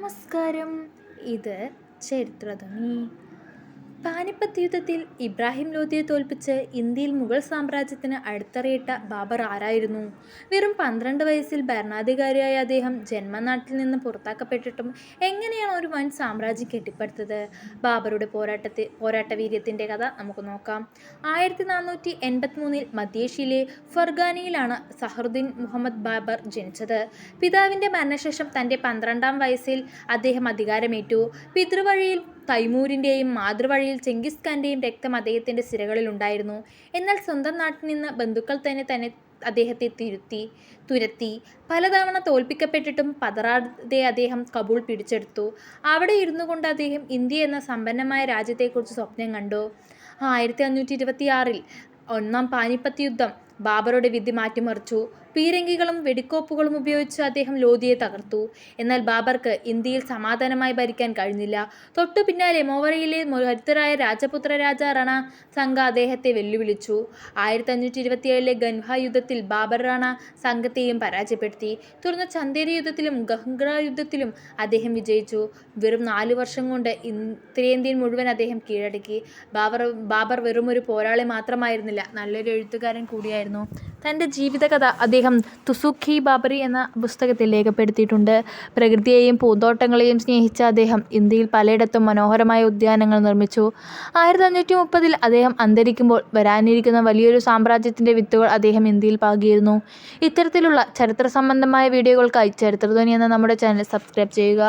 നമസ്കാരം. ഇത് ചരിത്രധ്വനി. പാനിപ്പത്ത് യുദ്ധത്തിൽ ഇബ്രാഹിം ലോധിയെ തോൽപ്പിച്ച് ഇന്ത്യയിൽ മുഗൾ സാമ്രാജ്യത്തിന് അടിത്തറയിട്ട ബാബർ ആരായിരുന്നു? വെറും 12 വയസ്സിൽ ഭരണാധികാരിയായ അദ്ദേഹം ജന്മനാട്ടിൽ നിന്ന് പുറത്താക്കപ്പെട്ടിട്ടും എങ്ങനെയാണ് ഒരു വൻ സാമ്രാജ്യം കെട്ടിപ്പടുത്തത്? ബാബറുടെ പോരാട്ടവീര്യത്തിൻ്റെ കഥ നമുക്ക് നോക്കാം. 1483 മധ്യേഷ്യയിലെ ഫർഗാനയിലാണ് സഹറുദ്ദീൻ മുഹമ്മദ് ബാബർ ജനിച്ചത്. പിതാവിൻ്റെ മരണശേഷം തൻ്റെ 12-ാം വയസ്സിൽ അദ്ദേഹം അധികാരമേറ്റു. പിതൃവഴിയിൽ തൈമൂരിൻ്റെയും മാതൃവഴിയിൽ ചെങ്കിസ് ഖാൻ്റെയും രക്തം അദ്ദേഹത്തിൻ്റെ സിരകളിലുണ്ടായിരുന്നു. എന്നാൽ സ്വന്തം നാട്ടിൽ നിന്ന് ബന്ധുക്കൾ തന്നെ അദ്ദേഹത്തെ തുരത്തി. പലതവണ തോൽപ്പിക്കപ്പെട്ടിട്ടും പതറാതെ അദ്ദേഹം കബൂൾ പിടിച്ചെടുത്തു. അവിടെ ഇരുന്നു കൊണ്ട് അദ്ദേഹം ഇന്ത്യ എന്ന സമ്പന്നമായ രാജ്യത്തെക്കുറിച്ച് സ്വപ്നം കണ്ടു. 1526 ഒന്നാം പാനിപ്പത്ത് യുദ്ധം ബാബറുടെ വിധി മാറ്റിമറിച്ചു. പീരങ്കികളും വെടിക്കോപ്പുകളും ഉപയോഗിച്ച് അദ്ദേഹം ലോധിയെ തകർത്തു. എന്നാൽ ബാബർക്ക് ഇന്ത്യയിൽ സമാധാനമായി ഭരിക്കാൻ കഴിഞ്ഞില്ല. തൊട്ടു പിന്നാലെ മോവറയിലെ കരുത്തരായ രാജപുത്ര രാജ റാണ സംഗ അദ്ദേഹത്തെ വെല്ലുവിളിച്ചു. 1527 ഗൻഹ യുദ്ധത്തിൽ ബാബർ റാണ സംഘത്തെയും പരാജയപ്പെടുത്തി. തുടർന്ന് ചന്ദേരി യുദ്ധത്തിലും ഗഹ്ഗ്ര യുദ്ധത്തിലും അദ്ദേഹം വിജയിച്ചു. വെറും 4 വർഷം കൊണ്ട് ഉത്തരേന്ത്യൻ മുഴുവൻ അദ്ദേഹം കീഴടക്കി. ബാബർ വെറുമൊരു പോരാളി മാത്രമായിരുന്നില്ല, നല്ലൊരു എഴുത്തുകാരൻ കൂടിയായിരുന്നു. തൻ്റെ ജീവിതകഥ അദ്ദേഹം തുസുഖ്-ഇ ബാബറി എന്ന പുസ്തകത്തിൽ രേഖപ്പെടുത്തിയിട്ടുണ്ട്. പ്രകൃതിയെയും പൂന്തോട്ടങ്ങളെയും സ്നേഹിച്ച അദ്ദേഹം ഇന്ത്യയിൽ പലയിടത്തും മനോഹരമായ ഉദ്യാനങ്ങൾ നിർമ്മിച്ചു. 1530 അദ്ദേഹം അന്തരിക്കുമ്പോൾ വരാനിരിക്കുന്ന വലിയൊരു സാമ്രാജ്യത്തിൻ്റെ വിത്തുകൾ അദ്ദേഹം ഇന്ത്യയിൽ പാകിയിരുന്നു. ഇത്തരത്തിലുള്ള ചരിത്ര സംബന്ധമായ വീഡിയോകൾക്കായി ചരിത്രധ്വനി എന്ന നമ്മുടെ ചാനൽ സബ്സ്ക്രൈബ് ചെയ്യുക.